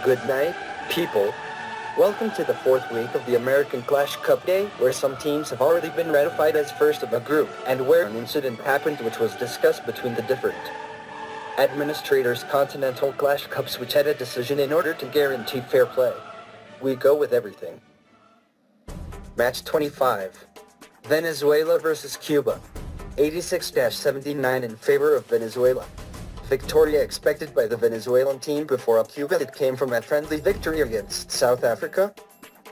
Good night, people. Welcome to the fourth week of the American Clash Cup Day, where some teams have already been ratified as first of a group, and where an incident happened which was discussed between the different administrators' Continental Clash Cups, which had a decision in order to guarantee fair play. We go with everything. Match 25. Venezuela versus Cuba. 86-79 in favor of Venezuela. Victoria expected by the Venezuelan team before Cuba. It came from a friendly victory against South Africa.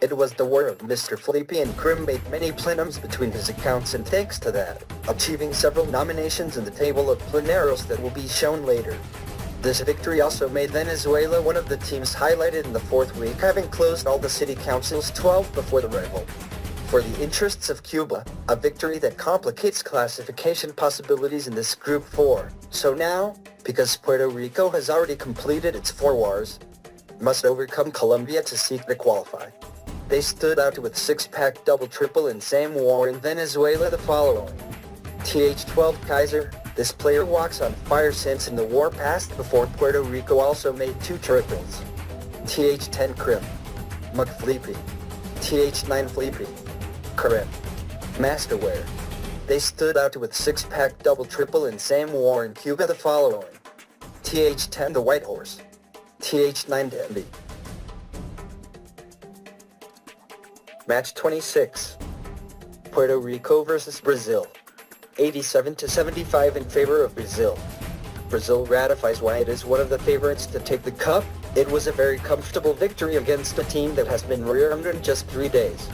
It was the war of Mr. Felipe, and Krim made many plenums between his accounts, and thanks to that, achieving several nominations in the table of plenaros that will be shown later. This victory also made Venezuela one of the teams highlighted in the fourth week, having closed all the city councils 12 before the rival. For the interests of Cuba, a victory that complicates classification possibilities in this Group 4. So now, because Puerto Rico has already completed its 4 wars, must overcome Colombia to seek to qualify. They stood out with 6-pack double-triple in same war in Venezuela the following. TH12 Kaiser, this player walks on fire since in the war past before Puerto Rico also made 2 triples. TH10 Krim, McFleepy, TH9 Fleepy, Krim, Masterware. They stood out with 6-pack double-triple in same war in Cuba the following. TH10 the White Horse, TH9 Denby. Match 26. Puerto Rico versus Brazil. 87-75 in favor of Brazil. Brazil ratifies why it is one of the favorites to take the cup. It was a very comfortable victory against a team that has been rearmed in just 3 days.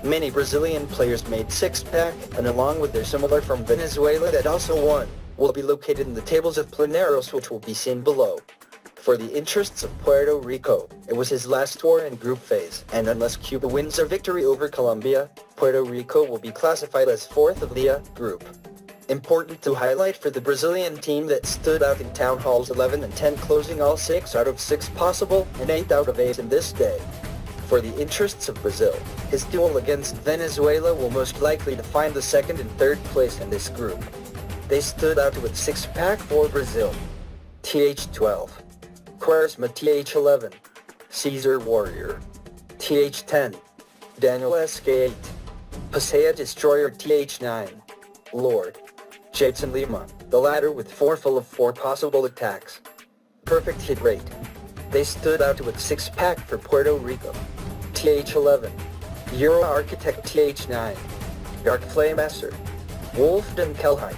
Many Brazilian players made 6-pack, and along with their similar from Venezuela that also won, will be located in the tables of plenaros, which will be seen below. For the interests of Puerto Rico, it was his last tour in group phase, and unless Cuba wins a victory over Colombia, Puerto Rico will be classified as 4th of the group. Important to highlight for the Brazilian team that stood out in town halls 11 and 10, closing all 6 out of 6 possible and 8 out of 8 in this day. For the interests of Brazil, his duel against Venezuela will most likely define the 2nd and 3rd place in this group. They stood out with 6-pack for Brazil. TH12, Quaresma TH11, Caesar Warrior, TH10, Daniel SK8, Pasea Destroyer TH9, Lord, Jason Lima, the latter with 4 full of 4 possible attacks. Perfect hit rate. They stood out with 6-pack for Puerto Rico. TH11, Euro Architect TH9, Dark Flame Esser, Wolfden Kelheit,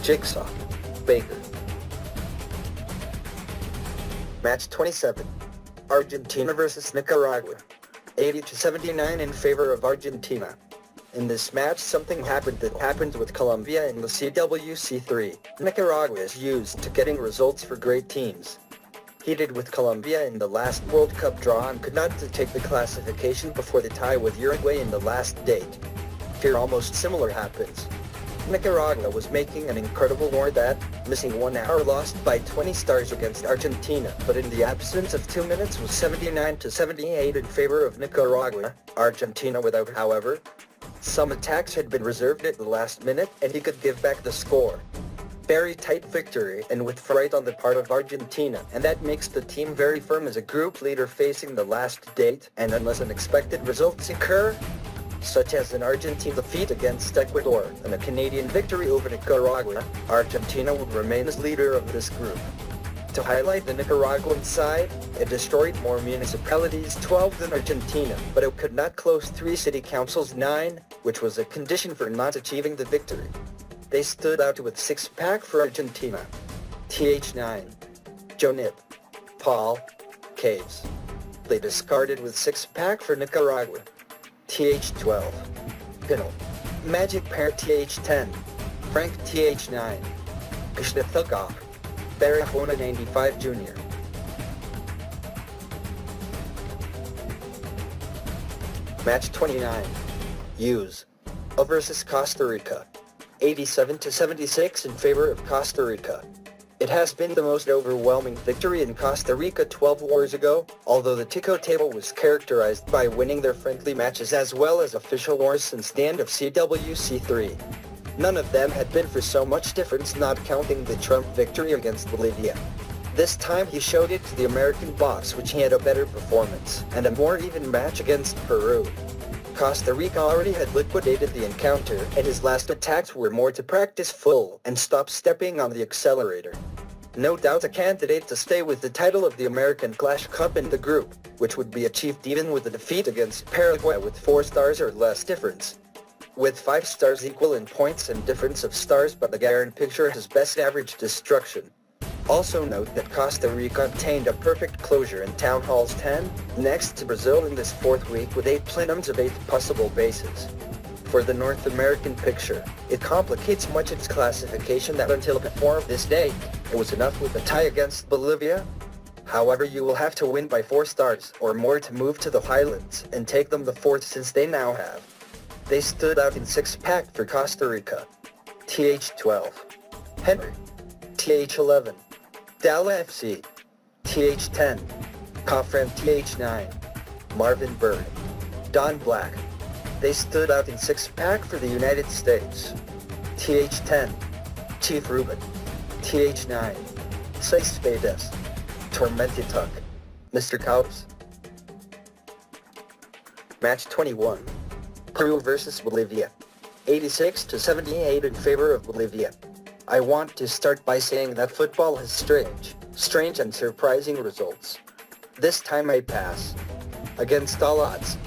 Jigsaw, Baker. Match 27. Argentina versus Nicaragua. 80-79 in favor of Argentina. In this match, something happened that happened with Colombia in the CWC3. Nicaragua is used to getting results for great teams. He did with Colombia in the last World Cup draw and could not take the classification before the tie with Uruguay in the last date. Here almost similar happens. Nicaragua was making an incredible war that, missing 1 hour, lost by 20 stars against Argentina, but in the absence of 2 minutes was 79-78 in favor of Nicaragua, Argentina without, however, some attacks had been reserved at the last minute and he could give back the score. Very tight victory and with fright on the part of Argentina, and that makes the team very firm as a group leader facing the last date, and unless unexpected results occur, such as an Argentine defeat against Ecuador and a Canadian victory over Nicaragua, Argentina would remain as leader of this group. To highlight the Nicaraguan side, it destroyed more municipalities 12 than Argentina, but it could not close 3 city councils 9, which was a condition for not achieving the victory. They stood out with 6-pack for Argentina. TH9, Jonip, Paul, Caves. They discarded with 6-pack for Nicaragua. TH12, Pinel, Magic Pair TH10, Frank TH9, Kishnethugov, Barahona 95 Jr. Match 29. Use. Versus Costa Rica. 87-76 in favor of Costa Rica. It has been the most overwhelming victory in Costa Rica 12 wars ago, although the Tico table was characterized by winning their friendly matches as well as official wars since the end of CWC3. None of them had been for so much difference, not counting the Trump victory against Bolivia. This time he showed it to the American box, which he had a better performance and a more even match against Peru. Costa Rica already had liquidated the encounter, and his last attacks were more to practice full and stop stepping on the accelerator. No doubt a candidate to stay with the title of the American Clash Cup in the group, which would be achieved even with a defeat against Paraguay with 4 stars or less difference. With 5 stars equal in points and difference of stars, but the Garen picture has best average destruction. Also note that Costa Rica obtained a perfect closure in Town Halls 10, next to Brazil in this 4th week with 8 plenums of 8 possible bases. For the North American picture, it complicates much its classification that until before this date, it was enough with a tie against Bolivia. However, you will have to win by 4 stars or more to move to the Highlands and take them the 4th since they now have. They stood out in 6-pack for Costa Rica. TH12. Henry. TH11. Dala FC. TH10. Coffran TH9. Marvin Bird. Don Black. They stood out in 6-pack for the United States. TH10. Chief Ruben. TH9. Seis Spades. Tormented Tuck. Mr. Cowps. Match 21. Peru versus Bolivia. 86-78 in favor of Bolivia. I want to start by saying that football has strange and surprising results. This time I pass. Against all odds,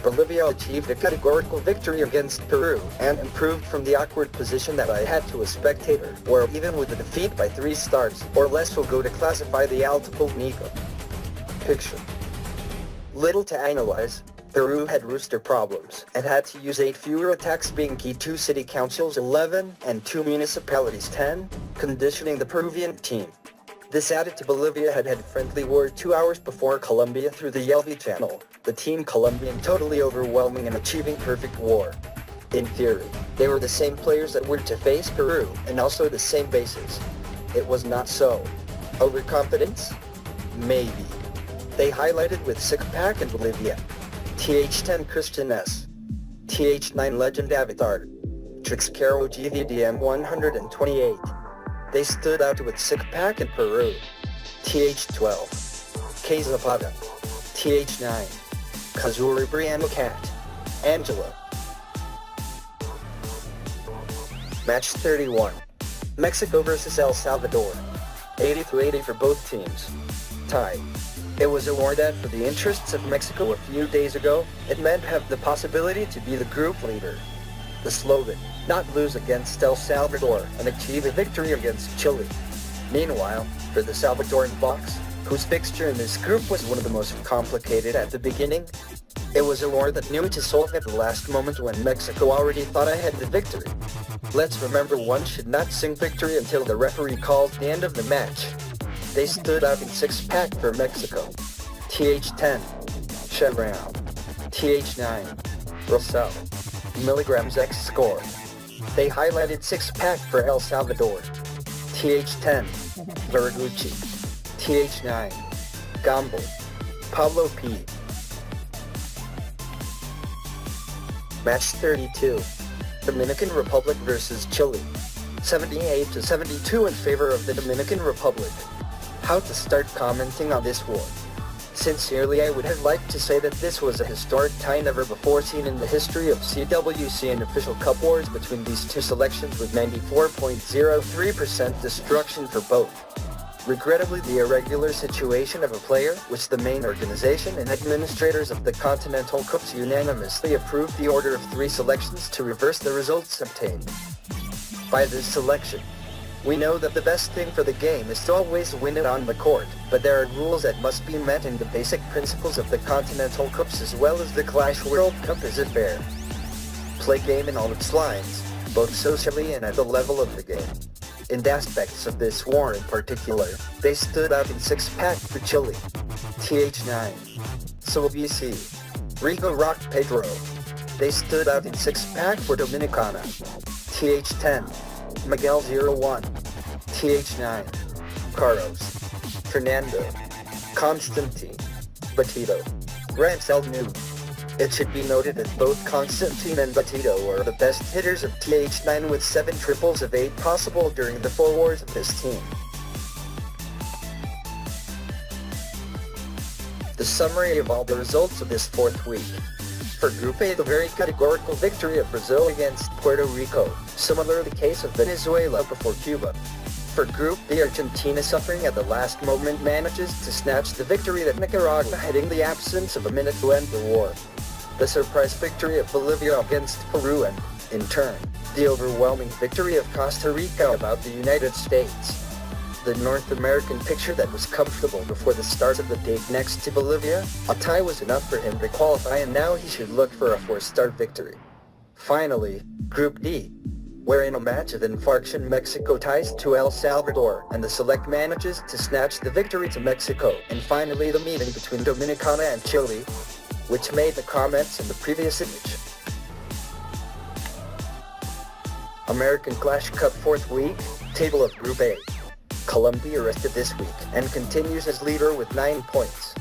Bolivia achieved a categorical victory against Peru and improved from the awkward position that I had to a spectator, where even with a defeat by 3 stars or less will go to classify the Altipo Nico. Picture. Little to analyze. Peru had rooster problems and had to use 8 fewer attacks, being key 2 city councils 11 and 2 municipalities 10, conditioning the Peruvian team. This added to Bolivia had friendly war 2 hours before Colombia through the Yelvi Channel, the team Colombian totally overwhelming and achieving perfect war. In theory, they were the same players that were to face Peru and also the same bases. It was not so. Overconfidence? Maybe. They highlighted with 6-pack in Bolivia. TH10 Christian S. TH9 Legend Avatar. Trixcaro GVDM 128. They stood out with 6-pack in Peru. TH12. K Zapata. TH9. Kazuri Briano Cat. Angela. Match 31. Mexico versus El Salvador. 80-80 for both teams. Tie. It was a war that, for the interests of Mexico a few days ago, it meant have the possibility to be the group leader. The slogan, not lose against El Salvador and achieve a victory against Chile. Meanwhile, for the Salvadoran box, whose fixture in this group was one of the most complicated at the beginning, it was a war that knew to solve at the last moment when Mexico already thought I had the victory. Let's remember, one should not sing victory until the referee calls the end of the match. They stood out in 6-pack for Mexico. TH10. Chevron. TH9. Rosal. Milligrams X score. They highlighted 6-pack for El Salvador. TH10. Vergucci. TH9. Gamble. Pablo P. Match 32. Dominican Republic versus Chile. 78-72 in favor of the Dominican Republic. How to start commenting on this war? Sincerely, I would have liked to say that this was a historic tie never before seen in the history of CWC and official cup wars between these two selections, with 94.03% destruction for both. Regrettably, the irregular situation of a player, which the main organization and administrators of the Continental Cups unanimously approved the order of 3 selections to reverse the results obtained. By this selection, we know that the best thing for the game is to always win it on the court, but there are rules that must be met, and the basic principles of the Continental Cups as well as the Clash World Cup is it fair play game in all its lines, both socially and at the level of the game. In aspects of this war in particular, they stood out in 6-pack for Chile. TH9. Solvisi. Rico Rock Pedro. They stood out in 6-pack for Dominicana. TH10. Miguel 01. TH9. Carlos. Fernando. Constantine. Batito. Rancel New. It should be noted that both Constantine and Batito were the best hitters of TH9 with 7 triples of 8 possible during the 4 wars of this team. summary of all the results of this fourth week. For Group A, the very categorical victory of Brazil against Puerto Rico, similar to the case of Venezuela before Cuba. For Group B, Argentina, suffering at the last moment, manages to snatch the victory that Nicaragua had in the absence of a minute to end the war. The surprise victory of Bolivia against Peru, and, in turn, the overwhelming victory of Costa Rica about the United States. The North American picture that was comfortable before the start of the date next to Bolivia, a tie was enough for him to qualify, and now he should look for a four-star victory. Finally, Group D, where in a match of infarction Mexico ties to El Salvador and the select manages to snatch the victory to Mexico, and finally the meeting between Dominican and Chile, which made the comments in the previous image. American Clash Cup fourth week, table of Group A. Colombia rested this week and continues as leader with 9 points.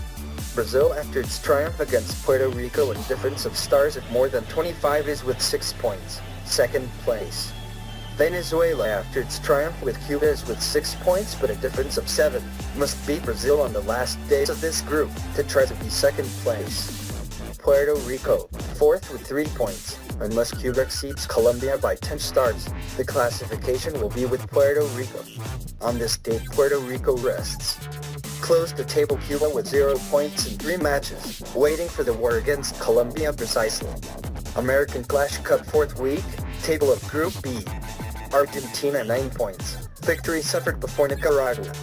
Brazil, after its triumph against Puerto Rico and difference of stars of more than 25, is with 6 points, second place. Venezuela, after its triumph with Cuba, is with 6 points but a difference of 7, must beat Brazil on the last days of this group to try to be second place. Puerto Rico, fourth with 3 points. Unless Cuba exceeds Colombia by 10 stars, the classification will be with Puerto Rico. On this date, Puerto Rico rests. Closed the table Cuba with 0 points in 3 matches, waiting for the war against Colombia precisely. American Clash Cup fourth week, table of Group B. Argentina 9 points, victory suffered before Nicaragua.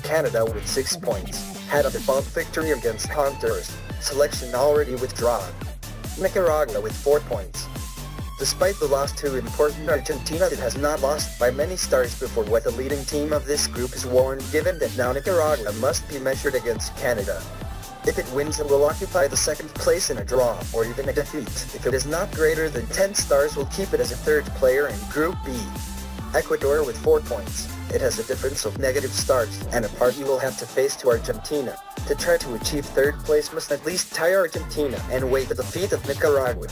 Canada with 6 points, had a default victory against Honduras, selection already withdrawn. Nicaragua with 4 points. Despite the loss to important Argentina, it has not lost by many stars before what the leading team of this group is warned, given that now Nicaragua must be measured against Canada. If it wins, it will occupy the second place in a draw, or even a defeat. If it is not greater than 10 stars, will keep it as a third player in Group B. Ecuador with 4 points. It has a difference of negative stars, and a party will have to face to Argentina. To try to achieve third place must at least tie Argentina and wait the defeat of Nicaragua.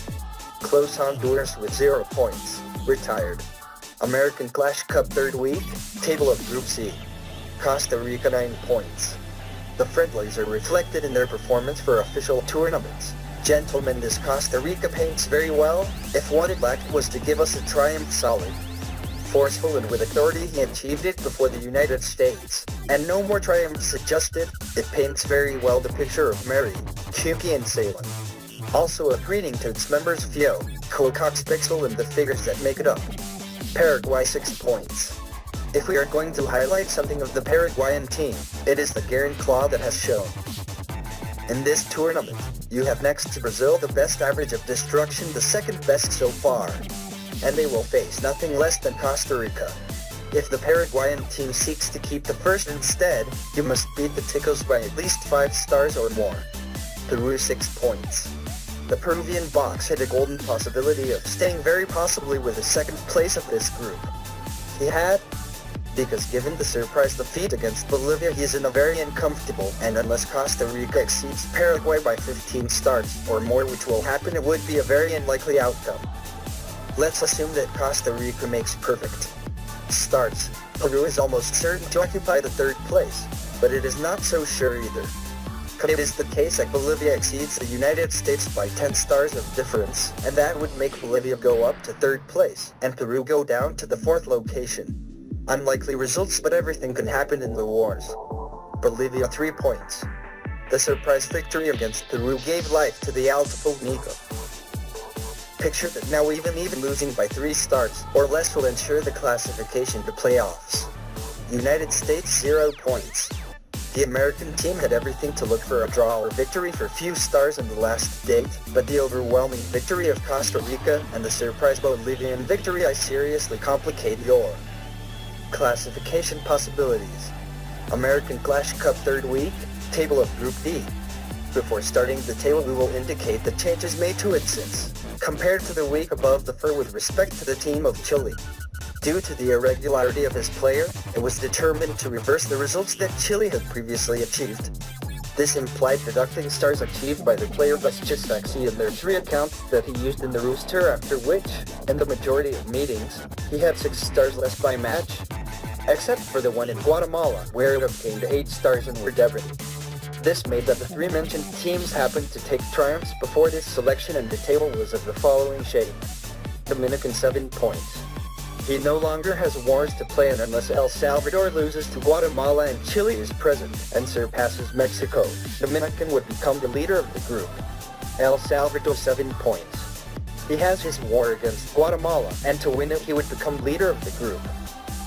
Close Honduras with 0 points, retired. American Clash Cup third week, table of Group C. Costa Rica 9 points. The friendlies are reflected in their performance for official tournaments. Gentlemen, this Costa Rica paints very well. If what it lacked was to give us a triumph solid, forceful and with authority, he achieved it before the United States. And no more triumphs adjusted, it paints very well the picture of Mary, Cuba and Salem. Also a greeting to its members Fio, Cocox Pixel and the figures that make it up. Paraguay 6 points. If we are going to highlight something of the Paraguayan team, it is the Garen Claw that has shown. In this tournament, you have next to Brazil the best average of destruction, the second best so far. And they will face nothing less than Costa Rica. If the Paraguayan team seeks to keep the first instead, you must beat the Ticos by at least 5 stars or more. Peru 6 points. The Peruvian box had a golden possibility of staying very possibly with the second place of this group. He had, because given the surprise defeat against Bolivia, he is in a very uncomfortable, and unless Costa Rica exceeds Paraguay by 15 stars or more, which will happen, it would be a very unlikely outcome. Let's assume that Costa Rica makes perfect starts. Peru is almost certain to occupy the third place, but it is not so sure either. It is the case that Bolivia exceeds the United States by 10 stars of difference, and that would make Bolivia go up to third place, and Peru go down to the fourth location. Unlikely results, but everything can happen in the wars. Bolivia 3 points. The surprise victory against Peru gave life to the Alto Nico. Picture that now even losing by 3 stars or less will ensure the classification to playoffs. United States 0 points. The American team had everything to look for a draw or victory for few stars in the last date, but the overwhelming victory of Costa Rica and the surprise Bolivian victory seriously complicate your classification possibilities. American Clash Cup third week, table of Group D. Before starting the table, we will indicate the changes made to it since, compared to the week above the fur with respect to the team of Chile. Due to the irregularity of his player, it was determined to reverse the results that Chile had previously achieved. This implied deducting stars achieved by the player Buschisaxi in their 3 accounts that he used in the rooster, after which, in the majority of meetings, he had 6 stars less by match, except for the one in Guatemala, where it obtained 8 stars and were debited. This made that the three mentioned teams happened to take triumphs before this selection, and the table was of the following shape. Dominican 7 points. He no longer has wars to play in unless El Salvador loses to Guatemala and Chile is present and surpasses Mexico. Dominican would become the leader of the group. El Salvador 7 points. He has his war against Guatemala, and to win it he would become leader of the group.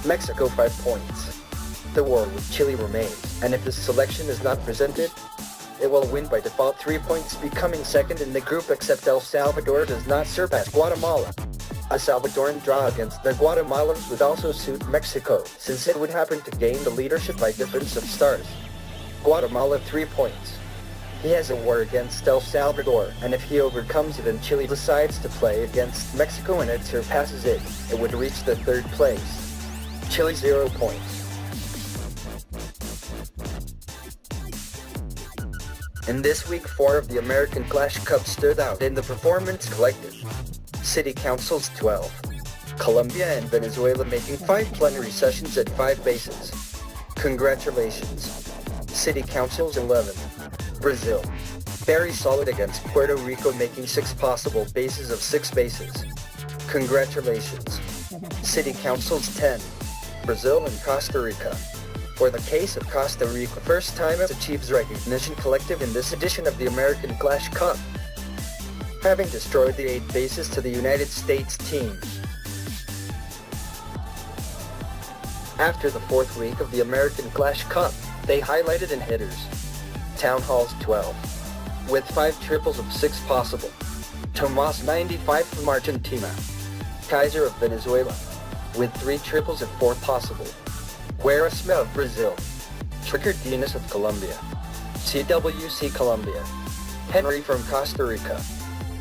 Mexico 5 points. The war with Chile remains, and if this selection is not presented, it will win by default 3 points, becoming second in the group, except El Salvador does not surpass Guatemala. A Salvadoran draw against the Guatemalans would also suit Mexico, since it would happen to gain the leadership by difference of stars. Guatemala 3 points. He has a war against El Salvador, and if he overcomes it and Chile decides to play against Mexico and it surpasses it, it would reach the third place. Chile 0 points. In this week 4 of the American Clash Cup stood out in the performance collective. City Councils 12. Colombia and Venezuela making 5 plenary sessions at 5 bases. Congratulations. City Councils 11. Brazil. Very solid against Puerto Rico, making 6 possible bases of 6 bases. Congratulations. City Councils 10. Brazil and Costa Rica. For the case of Costa Rica, first time it achieves recognition collective in this edition of the American Clash Cup, having destroyed the 8 bases to the United States team. After the 4th week of the American Clash Cup, they highlighted in hitters. Town Halls 12. With 5 triples of 6 possible. Tomas 95 from Argentina. Kaiser of Venezuela. With 3 triples of 4 possible. Guerasma of Brazil. Trigger Dinas of Colombia. CWC Colombia. Henry from Costa Rica.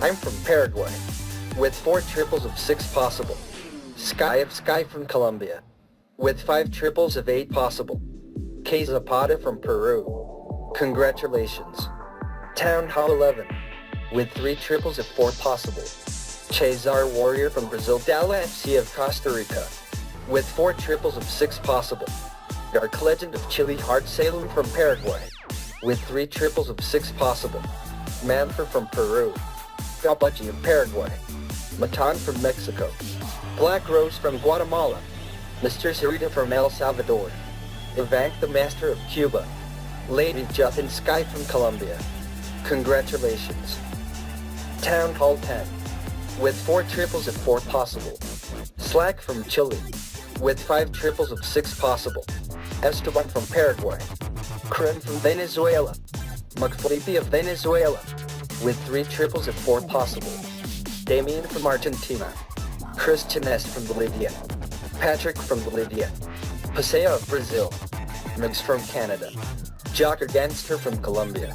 I'm from Paraguay. With 4 triples of 6 possible. Sky of Sky from Colombia. With 5 triples of 8 possible. K Zapata from Peru. Congratulations. Town Hall 11. With 3 triples of 4 possible. Cesar Warrior from Brazil. Dala FC of Costa Rica. With 4 triples of 6 possible. Dark Legend of Chile. Hard Salem from Paraguay. With 3 triples of 6 possible. Manfer from Peru. Gabachi of Paraguay. Matan from Mexico. Black Rose from Guatemala. Mr. Sarita from El Salvador. Ivank the Master of Cuba. Lady Juthin Sky from Colombia. Congratulations. Town Hall 10. With 4 triples of 4 possible. Slack from Chile. With 5 triples of 6 possible. Esteban from Paraguay. Krim from Venezuela. Magflippy of Venezuela. With 3 triples of 4 possible. Damien from Argentina. Christian S. from Bolivia. Patrick from Bolivia. Paseo of Brazil. Migs from Canada. Jocker Gangster from Colombia.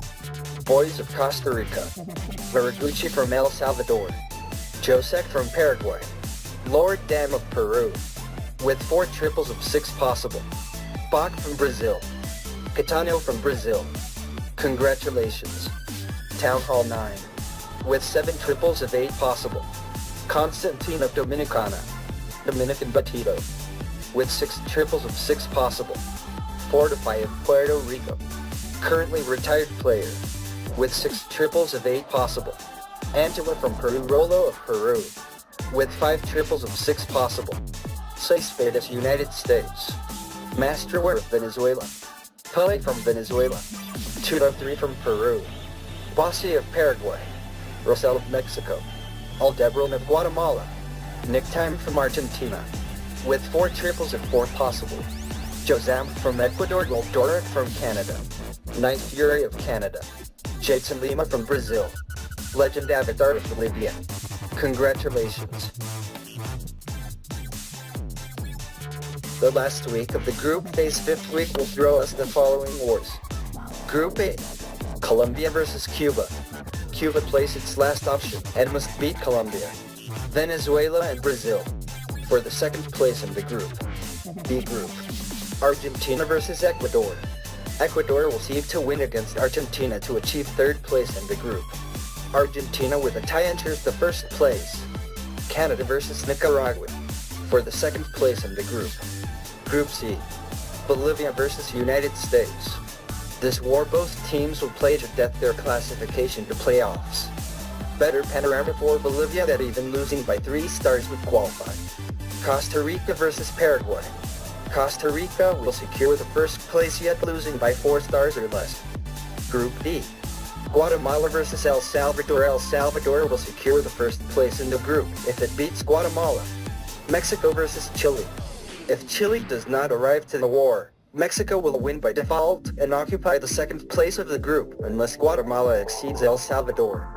Boys of Costa Rica. Varaguchi from El Salvador. Josek from Paraguay. Lord Dam of Peru. With 4 triples of 6 possible. Bach from Brazil. Catano from Brazil. Congratulations. Town Hall 9. With 7 triples of 8 possible. Constantine of Dominicana. Dominican Batito. With 6 triples of 6 possible. Fortify of Puerto Rico. Currently retired player. With 6 triples of 8 possible. Angela from Peru. Rolo of Peru. With 5 triples of 6 possible. Seispedas United States. Masterware of Venezuela. Pele from Venezuela. 203 from Peru. Bossi of Paraguay. Rosell of Mexico. Aldebaran of Guatemala. Nick Time from Argentina. With 4 triples of 4 possible. Josam from Ecuador. Goldoric from Canada. Night Fury of Canada. Jason Lima from Brazil. Legend Avatar of Bolivia. Congratulations. The last week of the group phase 5th week will throw us the following wars. Group A. Colombia versus Cuba. Cuba plays its last option and must beat Colombia. Venezuela and Brazil for the 2nd place in the group. B group. Argentina versus Ecuador. Ecuador will seek to win against Argentina to achieve 3rd place in the group. Argentina with a tie enters the 1st place. Canada versus Nicaragua for the 2nd place in the group. Group C. Bolivia versus United States. This war both teams will play to death their classification to playoffs. Better panorama for Bolivia that even losing by 3 stars would qualify. Costa Rica versus Paraguay. Costa Rica will secure the first place yet losing by 4 stars or less. Group D. Guatemala versus El Salvador. El Salvador will secure the first place in the group if it beats Guatemala. Mexico versus Chile. If Chile does not arrive to the war, Mexico will win by default and occupy the second place of the group unless Guatemala exceeds El Salvador.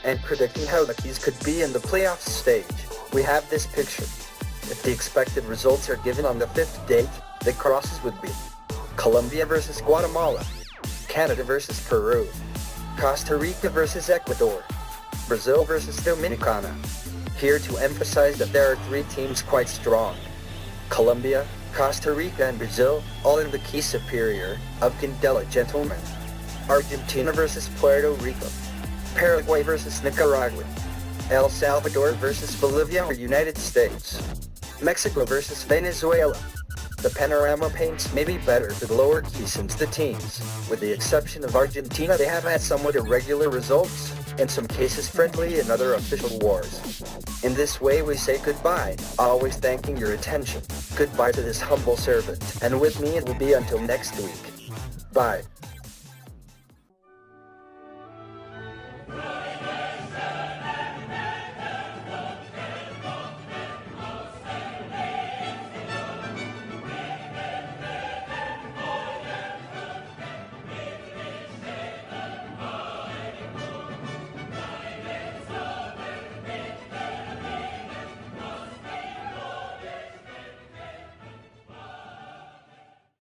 And predicting how the keys could be in the playoff stage, we have this picture. If the expected results are given on the 5th date, the crosses would be Colombia versus Guatemala, Canada versus Peru, Costa Rica versus Ecuador, Brazil versus Dominicana. Here to emphasize that there are 3 teams quite strong. Colombia, Costa Rica and Brazil, all in the key superior of Candela gentlemen. Argentina versus Puerto Rico, Paraguay versus Nicaragua, El Salvador versus Bolivia or United States, Mexico versus Venezuela. The panorama paints may be better for the lower key since the teams, with the exception of Argentina, they have had somewhat irregular results, in some cases friendly and other official wars. In this way we say goodbye, always thanking your attention. Goodbye to this humble servant, and with me it will be until next week. Bye.